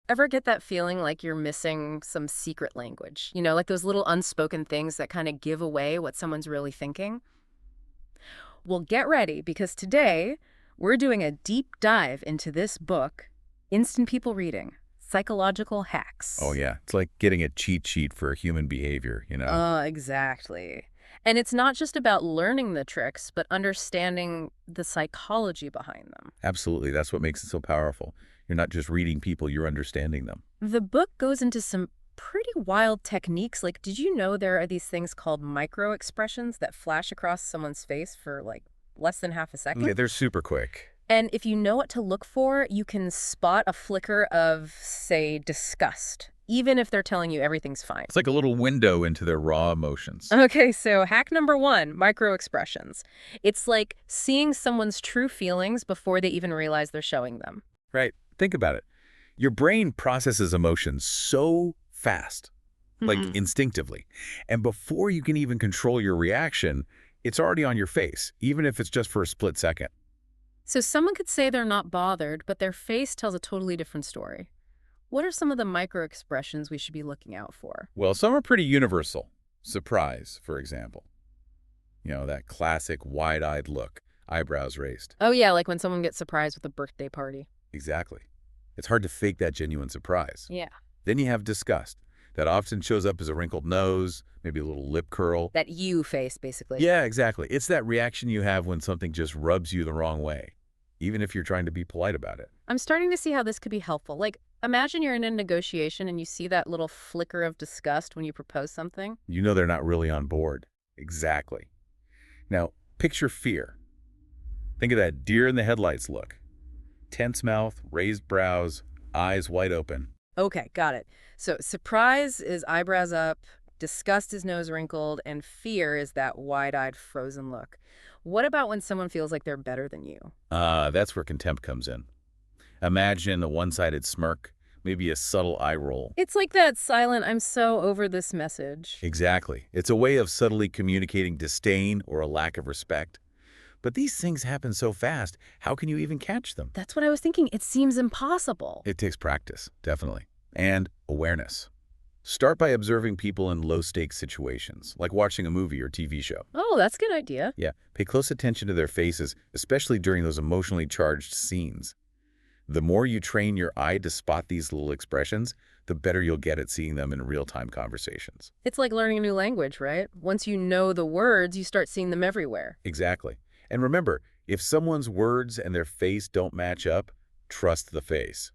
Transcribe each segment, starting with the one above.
Ever get that feeling like you're missing some secret language? You know, like those little unspoken things that kind of give away what someone's really thinking? Well, get ready because today we're doing a deep dive into this book, Instant People Reading Psychological Oh, Hacks. yeah. It's like getting a cheat sheet for human behavior. Exactly. And it's not just about learning the tricks, but understanding the psychology behind them. Absolutely. That's what makes it so powerful. You're not just reading people, you're understanding them. The book goes into some pretty wild techniques. Like, did you know there are these things called micro expressions that flash across someone's face for like less than half a Yeah, second? they're super quick. And if you know what to look for, you can spot a flicker of, say, disgust, even if they're telling you everything's fine. It's like a little window into their raw emotions. Okay, so hack number one, micro expressions. It's like seeing someone's true feelings before they even realize they're showing them. Right? Think about it. Your brain processes emotions so fast, like Hmm. instinctively. And before you can even control your reaction, it's already on your face, even if it's just for a split second. So someone could say they're not bothered, but their face tells a totally different story. What are some of the micro expressions we should be looking out for? Well, some are pretty universal. Surprise, for example. That classic wide-eyed look, eyebrows raised. Oh, yeah, like when someone gets surprised with a birthday party. Exactly. It's hard to fake that genuine surprise. Yeah. Then you have disgust. That often shows up as a wrinkled nose, maybe a little lip curl. That you face, basically. Yeah, exactly. It's that reaction you have when something just rubs you the wrong way, even if you're trying to be polite about it. I'm starting to see how this could be helpful. Like, imagine you're in a negotiation and you see that little flicker of disgust when you propose something. You know they're not really on board. Exactly. Now, picture fear. Think of that deer in the headlights look. Tense mouth, raised brows, eyes wide open. Okay, got it. So, surprise is eyebrows up, disgust is nose wrinkled, and fear is that wide eyed, frozen look. What about when someone feels like they're better than you? That's where contempt comes in. Imagine a one-sided smirk, maybe a subtle eye roll. It's like that silent, I'm so over this message. Exactly. It's a way of subtly communicating disdain or a lack of respect. But these things happen so fast, how can you even catch them? That's what I was thinking. It seems impossible. It takes practice, definitely. And awareness. Start by observing people in low-stakes situations, like watching a movie or TV show. Oh, that's a good idea. Yeah, pay close attention to their faces, especially during those emotionally charged scenes. The more you train your eye to spot these little expressions, the better you'll get at seeing them in real-time conversations. It's like learning a new language, right? Once you know the words, you start seeing them everywhere. Exactly. And remember, if someone's words and their face don't match up, trust the face.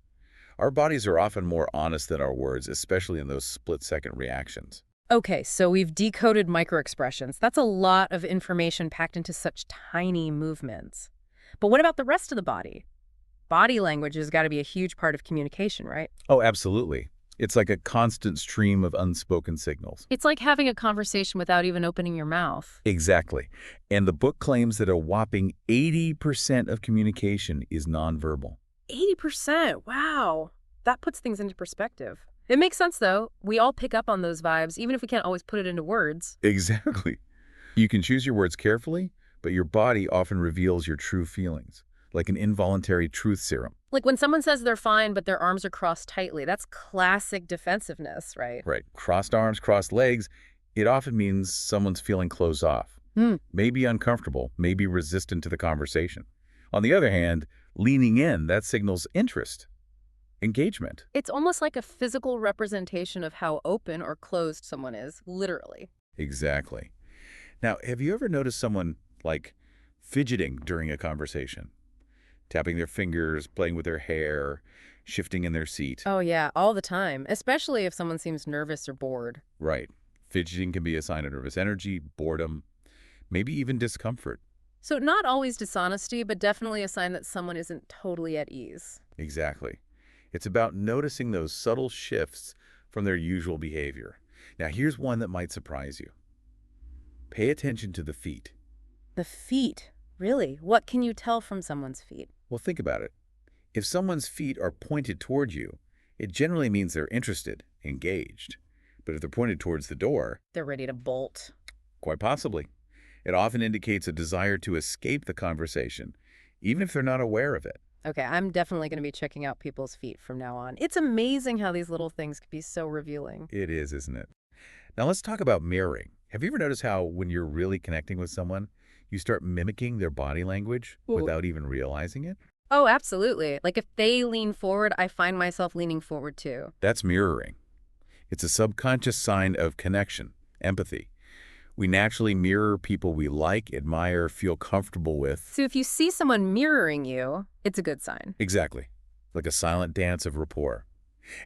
Our bodies are often more honest than our words, especially in those split-second reactions. Okay, so we've decoded microexpressions. That's a lot of information packed into such tiny movements. But what about the rest of the body? Body language has got to be a huge part of communication, right? Oh, absolutely. It's like a constant stream of unspoken signals. It's like having a conversation without even opening your mouth. Exactly. And the book claims that a whopping 80% of communication is nonverbal. 80%. Wow. That puts things into perspective. It makes sense, though. We all pick up on those vibes, even if we can't always put it into words. Exactly. You can choose your words carefully, but your body often reveals your true feelings, like an involuntary truth serum. Like when someone says they're fine, but their arms are crossed tightly, that's classic defensiveness, right? Right. Crossed arms, crossed legs, it often means someone's feeling closed off, Hmm. maybe uncomfortable, maybe resistant to the conversation. On the other hand, leaning in, that signals interest, engagement. It's almost like a physical representation of how open or closed someone is, literally. Exactly. Now, have you ever noticed someone, like, fidgeting during a conversation? Tapping their fingers, playing with their hair, shifting in their seat? Oh, yeah, all the time, especially if someone seems nervous or bored. Right. Fidgeting can be a sign of nervous energy, boredom, maybe even discomfort. So, not always dishonesty, but definitely a sign that someone isn't totally at ease. Exactly. It's about noticing those subtle shifts from their usual behavior. Now, here's one that might surprise you. Pay attention to the feet. The feet. Really? What can you tell from someone's feet? Well, think about it. If someone's feet are pointed toward you, it generally means they're interested, engaged. But if they're pointed towards the door, They're ready to bolt. quite possibly, it often indicates a desire to escape the conversation, even if they're not aware of it. Okay, I'm definitely going to be checking out people's feet from now on. It's amazing how these little things can be so revealing. It is, isn't it? Now let's talk about mirroring. Have you ever noticed how when you're really connecting with someone, you start mimicking their body language Ooh. without even realizing it? Oh, absolutely. Like if they lean forward, I find myself leaning forward too. That's mirroring. It's a subconscious sign of connection, empathy. We naturally mirror people we like, admire, feel comfortable with. So if you see someone mirroring you, it's a good sign. Exactly. Like a silent dance of rapport.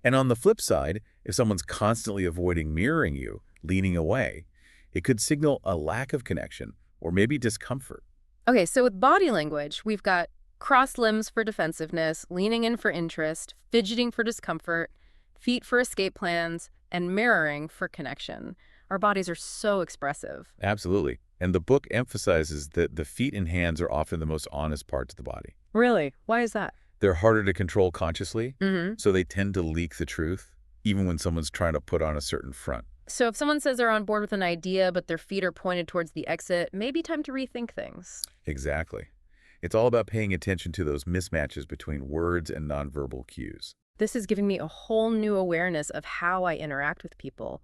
And on the flip side, if someone's constantly avoiding mirroring you, leaning away, it could signal a lack of connection or maybe discomfort. Okay, so with body language, we've got crossed limbs for defensiveness, leaning in for interest, fidgeting for discomfort, feet for escape plans, and mirroring for connection. Our bodies are so expressive. Absolutely. And the book emphasizes that the feet and hands are often the most honest parts of the body. Really? Why is that? They're harder to control consciously, Mm-hmm. so they tend to leak the truth, even when someone's trying to put on a certain front. So if someone says they're on board with an idea, but their feet are pointed towards the exit, maybe time to rethink things. Exactly. It's all about paying attention to those mismatches between words and nonverbal cues. This is giving me a whole new awareness of how I interact with people.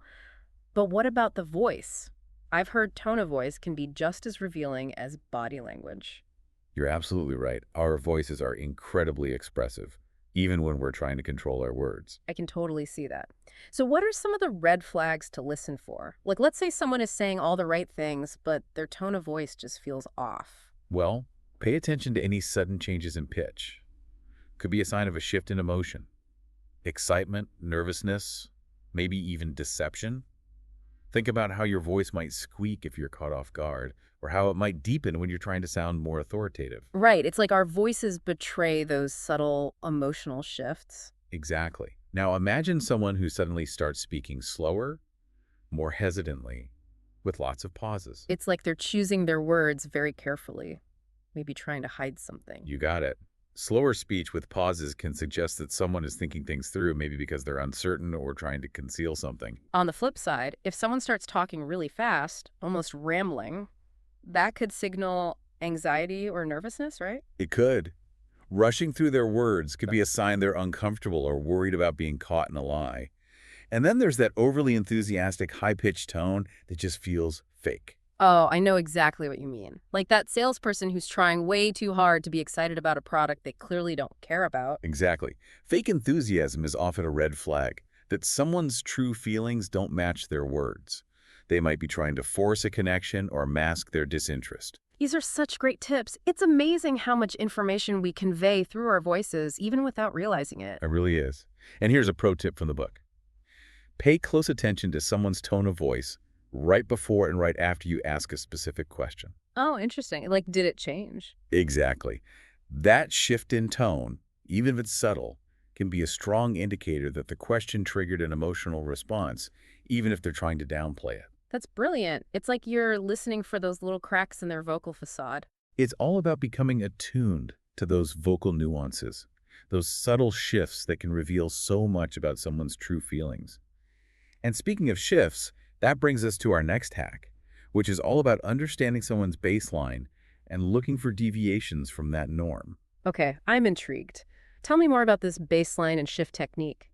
But what about the voice? I've heard tone of voice can be just as revealing as body language. You're absolutely right. Our voices are incredibly expressive, even when we're trying to control our words. I can totally see that. So what are some of the red flags to listen for? Like, let's say someone is saying all the right things, but their tone of voice just feels off. Well, pay attention to any sudden changes in pitch. Could be a sign of a shift in emotion, excitement, nervousness, maybe even deception. Think about how your voice might squeak if you're caught off guard, or how it might deepen when you're trying to sound more authoritative. Right. It's like our voices betray those subtle emotional shifts. Exactly. Now imagine someone who suddenly starts speaking slower, more hesitantly, with lots of pauses. It's like they're choosing their words very carefully, maybe trying to hide something. You got it. Slower speech with pauses can suggest that someone is thinking things through, maybe because they're uncertain or trying to conceal something. On the flip side, if someone starts talking really fast, almost rambling, that could signal anxiety or nervousness, right? It could. Rushing through their words could be a sign they're uncomfortable or worried about being caught in a lie. And then there's that overly enthusiastic, high-pitched tone that just feels fake. Oh, I know exactly what you mean. Like that salesperson who's trying way too hard to be excited about a product they clearly don't care about. Exactly. Fake enthusiasm is often a red flag, that someone's true feelings don't match their words. They might be trying to force a connection or mask their disinterest. These are such great tips. It's amazing how much information we convey through our voices, even without realizing it. It really is. And here's a pro tip from the book. Pay close attention to someone's tone of voice right before and right after you ask a specific question. Oh, interesting. Like, did it change? Exactly. That shift in tone, even if it's subtle, can be a strong indicator that the question triggered an emotional response, even if they're trying to downplay it. That's brilliant. It's like you're listening for those little cracks in their vocal facade. It's all about becoming attuned to those vocal nuances, those subtle shifts that can reveal so much about someone's true feelings. And speaking of shifts, that brings us to our next hack, which is all about understanding someone's baseline and looking for deviations from that norm. Okay, I'm intrigued. Tell me more about this baseline and shift technique.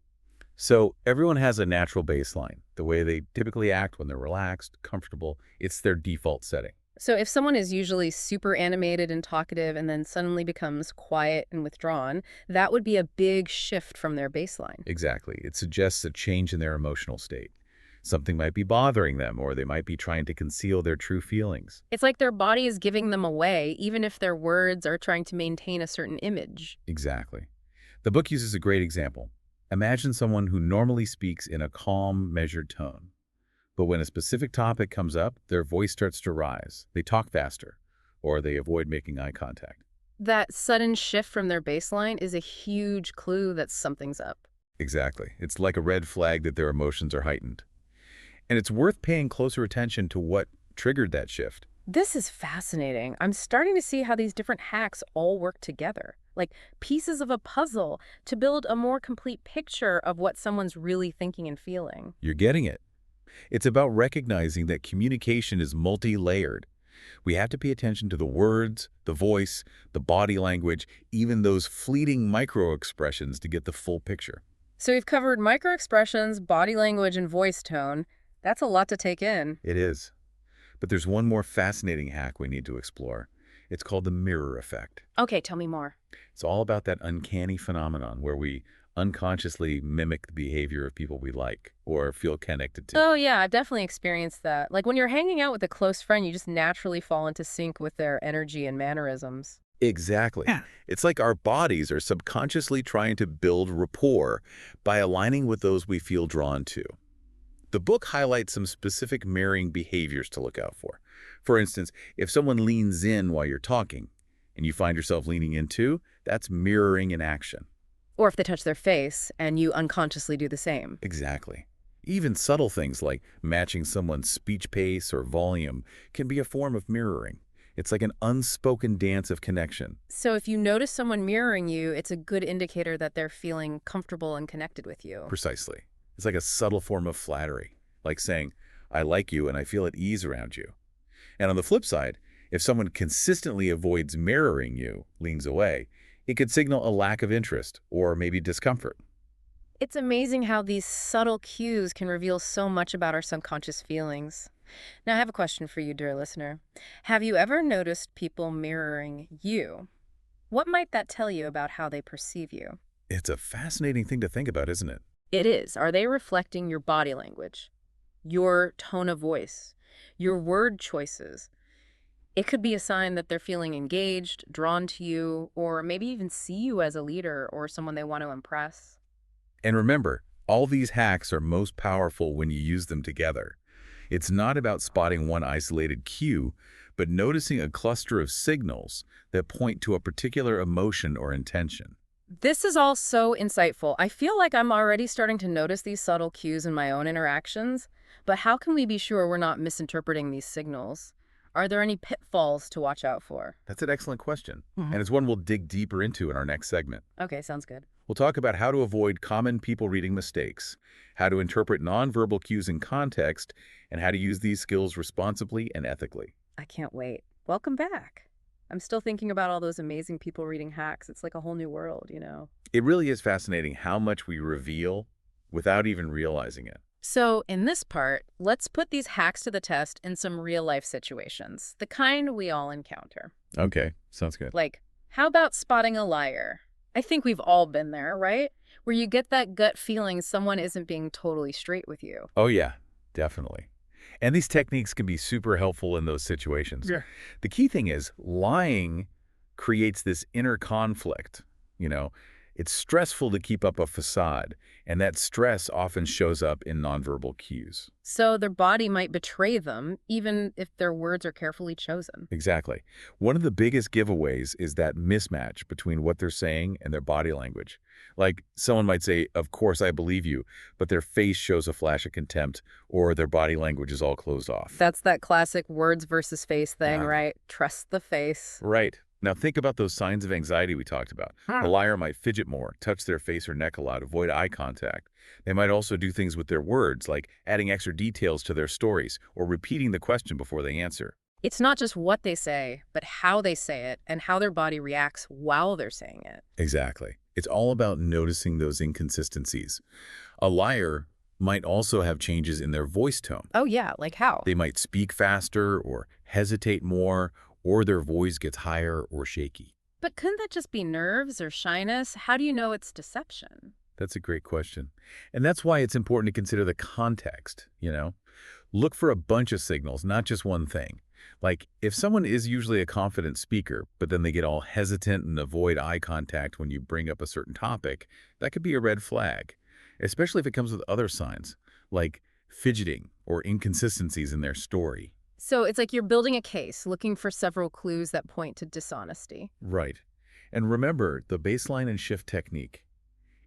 So everyone has a natural baseline, the way they typically act when they're relaxed, comfortable. It's their default setting. So if someone is usually super animated and talkative and then suddenly becomes quiet and withdrawn, that would be a big shift from their baseline. Exactly. It suggests a change in their emotional state. Something might be bothering them, or they might be trying to conceal their true feelings. It's like their body is giving them away, even if their words are trying to maintain a certain image. Exactly. The book uses a great example. Imagine someone who normally speaks in a calm, measured tone. But when a specific topic comes up, their voice starts to rise. They talk faster, or they avoid making eye contact. That sudden shift from their baseline is a huge clue that something's up. Exactly. It's like a red flag that their emotions are heightened. And it's worth paying closer attention to what triggered that shift. This is fascinating. I'm starting to see how these different hacks all work together, like pieces of a puzzle, to build a more complete picture of what someone's really thinking and feeling. You're getting it. It's about recognizing that communication is multi-layered, We have to pay attention to the words, the voice, the body language, even those fleeting micro-expressions to get the full picture. So we've covered microexpressions, body language, and voice tone. That's a lot to take in. It is. But there's one more fascinating hack we need to explore. It's called the mirror effect. Okay, tell me more. It's all about that uncanny phenomenon where we unconsciously mimic the behavior of people we like or feel connected to. Oh, yeah, I've definitely experienced that. Like when you're hanging out with a close friend, you just naturally fall into sync with their energy and mannerisms. Exactly. Yeah. It's like our bodies are subconsciously trying to build rapport by aligning with those we feel drawn to. The book highlights some specific mirroring behaviors to look out for. For instance, if someone leans in while you're talking and you find yourself leaning in too, that's mirroring in action. Or if they touch their face and you unconsciously do the same. Exactly. Even subtle things like matching someone's speech pace or volume can be a form of mirroring. It's like an unspoken dance of connection. So if you notice someone mirroring you, it's a good indicator that they're feeling comfortable and connected with you. Precisely. It's like a subtle form of flattery, like saying, I like you and I feel at ease around you. And on the flip side, if someone consistently avoids mirroring you, leans away, it could signal a lack of interest or maybe discomfort. It's amazing how these subtle cues can reveal so much about our subconscious feelings. Now, I have a question for you, dear listener. Have you ever noticed people mirroring you? What might that tell you about how they perceive you? It's a fascinating thing to think about, isn't it? It is. Are they reflecting your body language, your tone of voice, your word choices? It could be a sign that they're feeling engaged, drawn to you, or maybe even see you as a leader or someone they want to impress. And remember, all these hacks are most powerful when you use them together. It's not about spotting one isolated cue, but noticing a cluster of signals that point to a particular emotion or intention. This is all so insightful. I feel like I'm already starting to notice these subtle cues in my own interactions, but how can we be sure we're not misinterpreting these signals? Are there any pitfalls to watch out for? That's an excellent question, Mhm. and it's one we'll dig deeper into in our next segment. Okay, sounds good. We'll talk about how to avoid common people reading mistakes, how to interpret nonverbal cues in context, and how to use these skills responsibly and ethically. I can't wait. Welcome back. I'm still thinking about all those amazing people reading hacks. It's like a whole new world, you know? It really is fascinating how much we reveal without even realizing it. So, in this part, let's put these hacks to the test in some real-life situations, the kind we all encounter. Okay, sounds good. Like, how about spotting a liar? I think we've all been there, right? Where you get that gut feeling someone isn't being totally straight with you. Oh yeah, definitely. And these techniques can be super helpful in those situations. Yeah. The key thing is lying creates this inner conflict. You know, it's stressful to keep up a facade, and that stress often shows up in nonverbal cues. So their body might betray them, even if their words are carefully chosen. Exactly. One of the biggest giveaways is that mismatch between what they're saying and their body language. Like someone might say, of course I believe you, but their face shows a flash of contempt or their body language is all closed off. That's that classic words versus face thing, Yeah. right? Trust the face. Right. Now think about those signs of anxiety we talked about. A liar might fidget more, touch their face or neck a lot, avoid eye contact. They might also do things with their words, like adding extra details to their stories or repeating the question before they answer. It's not just what they say, but how they say it and how their body reacts while they're saying it. Exactly. It's all about noticing those inconsistencies. A liar might also have changes in their voice tone. Oh, yeah, like how? They might speak faster or hesitate more, or their voice gets higher or shaky. But couldn't that just be nerves or shyness? How do you know it's deception? That's a great question. And that's why it's important to consider the context, you know? Look for a bunch of signals, not just one thing. Like, if someone is usually a confident speaker, but then they get all hesitant and avoid eye contact when you bring up a certain topic, that could be a red flag, especially if it comes with other signs, like fidgeting or inconsistencies in their story. So it's like you're building a case, looking for several clues that point to dishonesty. Right. And remember the baseline and shift technique.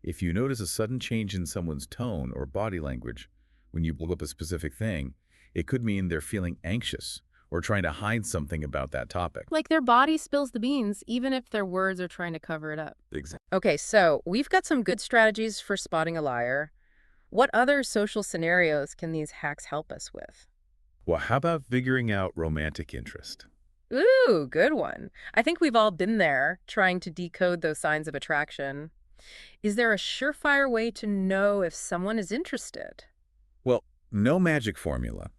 If you notice a sudden change in someone's tone or body language when you blow up a specific thing, it could mean they're feeling anxious or trying to hide something about that topic. Like their body spills the beans, even if their words are trying to cover it up. Exactly. Okay, so we've got some good strategies for spotting a liar. What other social scenarios can these hacks help us with? Well, how about figuring out romantic interest? Ooh, good one. I think we've all been there, trying to decode those signs of attraction. Is there a surefire way to know if someone is interested? Well, no magic formula,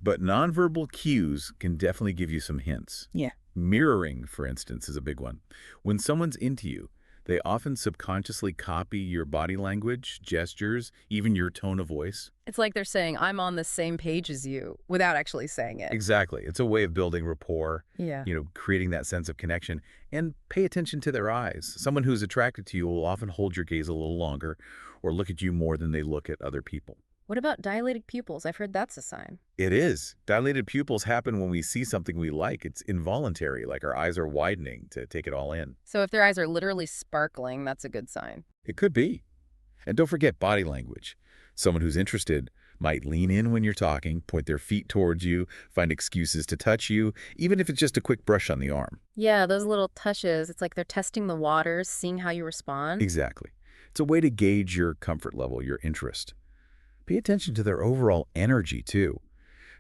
but nonverbal cues can definitely give you some hints. Yeah. Mirroring, for instance, is a big one. When someone's into you, they often subconsciously copy your body language, gestures, even your tone of voice. It's like they're saying, I'm on the same page as you, without actually saying it. Exactly. It's a way of building rapport, Yeah. creating that sense of connection. And pay attention to their eyes. Someone who's attracted to you will often hold your gaze a little longer or look at you more than they look at other people. What about dilated pupils? I've heard that's a sign. It is. Dilated pupils happen when we see something we like. It's involuntary, like our eyes are widening to take it all in. So if their eyes are literally sparkling, that's a good sign. It could be. And don't forget body language. Someone who's interested might lean in when you're talking, point their feet towards you, find excuses to touch you, even if it's just a quick brush on the arm. Yeah, those little touches, it's like they're testing the waters, seeing how you respond. Exactly. It's a way to gauge your comfort level, your interest. Pay attention to their overall energy, too.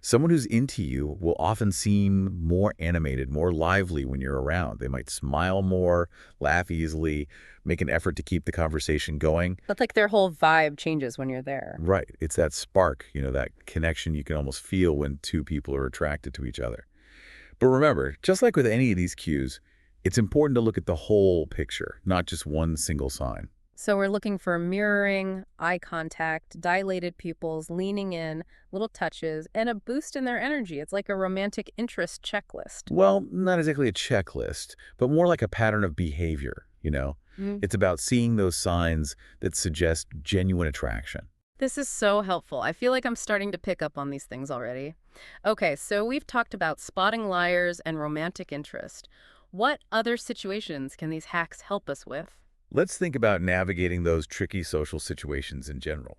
Someone who's into you will often seem more animated, more lively when you're around. They might smile more, laugh easily, make an effort to keep the conversation going. That's like their whole vibe changes when you're there. Right. It's that spark, that connection you can almost feel when two people are attracted to each other. But remember, just like with any of these cues, it's important to look at the whole picture, not just one single sign. So we're looking for mirroring, eye contact, dilated pupils, leaning in, little touches, and a boost in their energy. It's like a romantic interest checklist. Well, not exactly a checklist, but more like a pattern of behavior. Mm. It's about seeing those signs that suggest genuine attraction. This is so helpful. I feel like I'm starting to pick up on these things already. Okay, so we've talked about spotting liars and romantic interest. What other situations can these hacks help us with? Let's think about navigating those tricky social situations in general.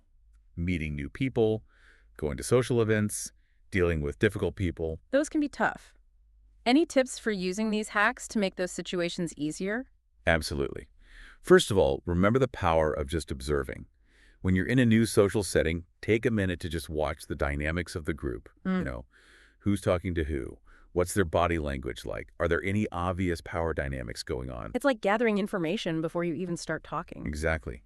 Meeting new people, going to social events, dealing with difficult people. Those can be tough. Any tips for using these hacks to make those situations easier? Absolutely. First of all, remember the power of just observing. When you're in a new social setting, take a minute to just watch the dynamics of the group. Mm. Who's talking to who? What's their body language like? Are there any obvious power dynamics going on? It's like gathering information before you even start talking. Exactly.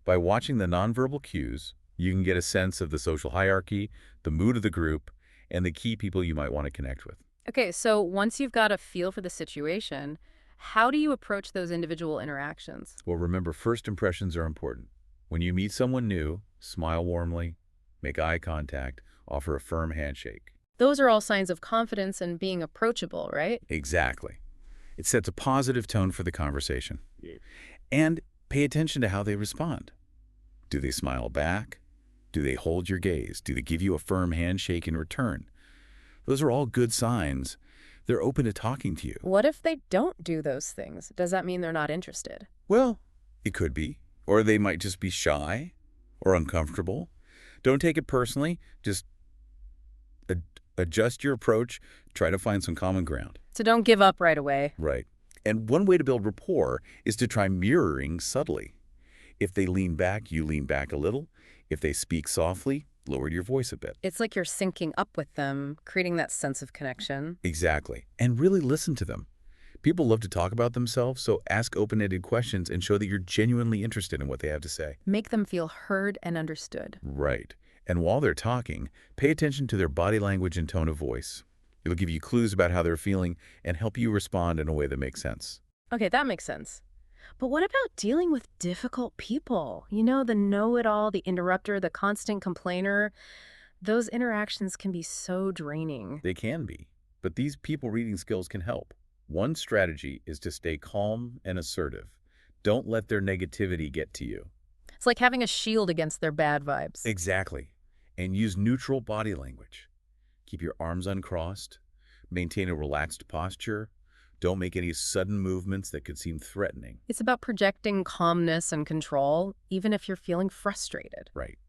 By watching the nonverbal cues, you can get a sense of the social hierarchy, the mood of the group, and the key people you might want to connect with. Okay, so once you've got a feel for the situation, how do you approach those individual interactions? Well, remember, first impressions are important. When you meet someone new, smile warmly, make eye contact, offer a firm handshake. Those are all signs of confidence and being approachable, right? Exactly. It sets a positive tone for the conversation. And pay attention to how they respond. Do they smile back? Do they hold your gaze? Do they give you a firm handshake in return? Those are all good signs. They're open to talking to you. What if they don't do those things? Does that mean they're not interested? Well, it could be. Or they might just be shy or uncomfortable. Don't take it personally. Just adjust your approach. Try to find some common ground. So don't give up right away. Right. And one way to build rapport is to try mirroring subtly. If they lean back, you lean back a little. If they speak softly, lower your voice a bit. It's like you're syncing up with them, creating that sense of connection. Exactly. And really listen to them. People love to talk about themselves, so ask open-ended questions and show that you're genuinely interested in what they have to say. Make them feel heard and understood. Right. And while they're talking, pay attention to their body language and tone of voice. It'll give you clues about how they're feeling and help you respond in a way that makes sense. Okay, that makes sense. But what about dealing with difficult people? You know, the know-it-all, the interrupter, the constant complainer. Those interactions can be so draining. They can be, but these people reading skills can help. One strategy is to stay calm and assertive. Don't let their negativity get to you. It's like having a shield against their bad vibes. Exactly. And use neutral body language. Keep your arms uncrossed. Maintain a relaxed posture. Don't make any sudden movements that could seem threatening. It's about projecting calmness and control, even if you're feeling frustrated. Right.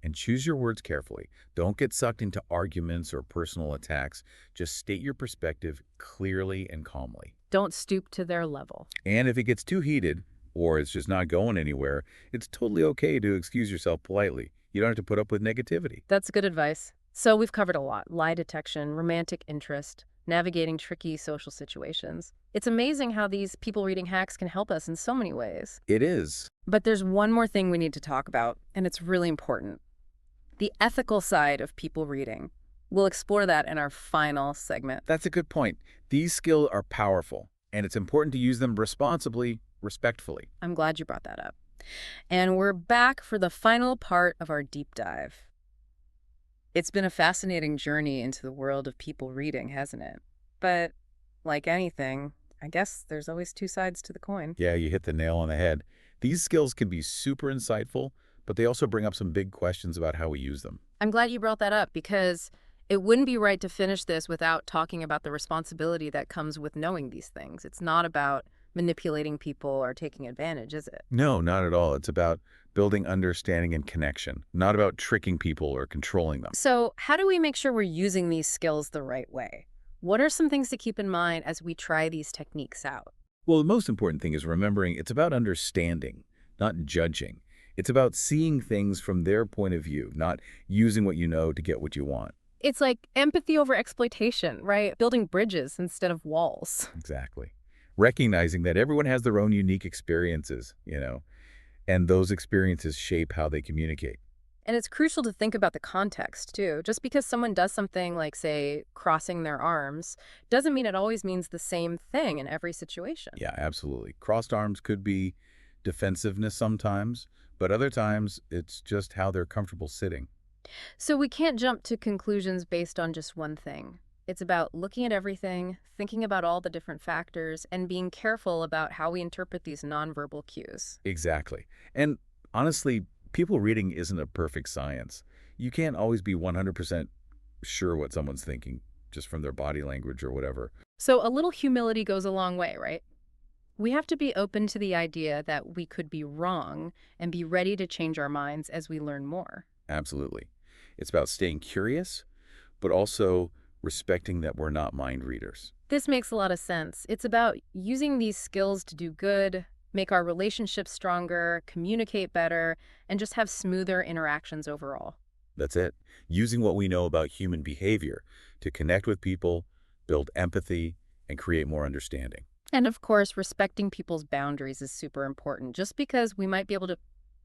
And choose your words carefully. Don't get sucked into arguments or personal attacks. Just state your perspective clearly and calmly. Don't stoop to their level. And if it gets too heated, or it's just not going anywhere, it's totally okay to excuse yourself politely. You don't have to put up with negativity. That's good advice. So we've covered a lot: lie detection, romantic interest, navigating tricky social situations. It's amazing how these people reading hacks can help us in so many ways. It is. But there's one more thing we need to talk about, and it's really important: the ethical side of people reading. We'll explore that in our final segment. That's a good point. These skills are powerful, and it's important to use them responsibly, respectfully. I'm glad you brought that up. And we're back for the final part of our deep dive. It's been a fascinating journey into the world of people reading, hasn't it? But like anything, I guess there's always two sides to the coin. Yeah, you hit the nail on the head. These skills can be super insightful, but they also bring up some big questions about how we use them. I'm glad you brought that up because it wouldn't be right to finish this without talking about the responsibility that comes with knowing these things. It's not about manipulating people or taking advantage, is it? No, not at all. It's about building understanding and connection, not about tricking people or controlling them. So, how do we make sure we're using these skills the right way? What are some things to keep in mind as we try these techniques out? Well, the most important thing is remembering it's about understanding, not judging. It's about seeing things from their point of view, not using what you know to get what you want. It's like empathy over exploitation, right? Building bridges instead of walls. Exactly. Recognizing that everyone has their own unique experiences, and those experiences shape how they communicate. And it's crucial to think about the context, too. Just because someone does something like, say, crossing their arms, doesn't mean it always means the same thing in every situation. Yeah, absolutely. Crossed arms could be defensiveness sometimes, but other times it's just how they're comfortable sitting. So we can't jump to conclusions based on just one thing. It's about looking at everything, thinking about all the different factors, and being careful about how we interpret these nonverbal cues. Exactly. And honestly, people reading isn't a perfect science. You can't always be 100% sure what someone's thinking just from their body language or whatever. So a little humility goes a long way, right? We have to be open to the idea that we could be wrong and be ready to change our minds as we learn more. Absolutely. It's about staying curious, but also respecting that we're not mind readers. This makes a lot of sense. It's about using these skills to do good, make our relationships stronger, communicate better, and just have smoother interactions overall. That's it. Using what we know about human behavior to connect with people, build empathy, and create more understanding. And of course, respecting people's boundaries is super important. Just because we might be able to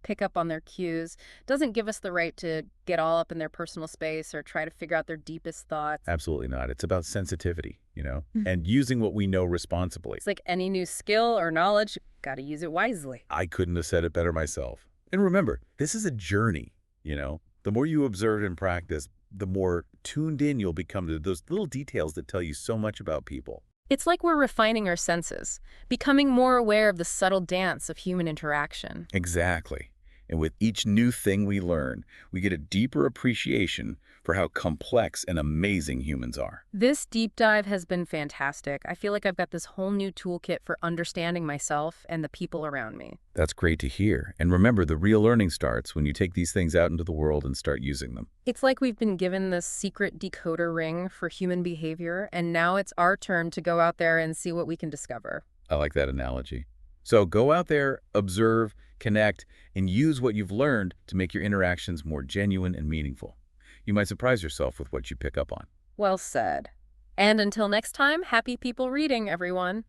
pick up on their cues doesn't give us the right to get all up in their personal space or try to figure out their deepest thoughts. Absolutely not. It's about sensitivity, Mhm. and using what we know responsibly. It's like any new skill or knowledge, got to use it wisely. I couldn't have said it better myself. And remember, this is a journey. The more you observe and practice, the more tuned in you'll become to those little details that tell you so much about people. It's like we're refining our senses, becoming more aware of the subtle dance of human interaction. Exactly. And with each new thing we learn, we get a deeper appreciation for how complex and amazing humans are. This deep dive has been fantastic. I feel like I've got this whole new toolkit for understanding myself and the people around me. That's great to hear. And remember, the real learning starts when you take these things out into the world and start using them. It's like we've been given this secret decoder ring for human behavior, and now it's our turn to go out there and see what we can discover. I like that analogy. So go out there, observe, connect, and use what you've learned to make your interactions more genuine and meaningful. You might surprise yourself with what you pick up on. Well said. And until next time, happy people reading, everyone.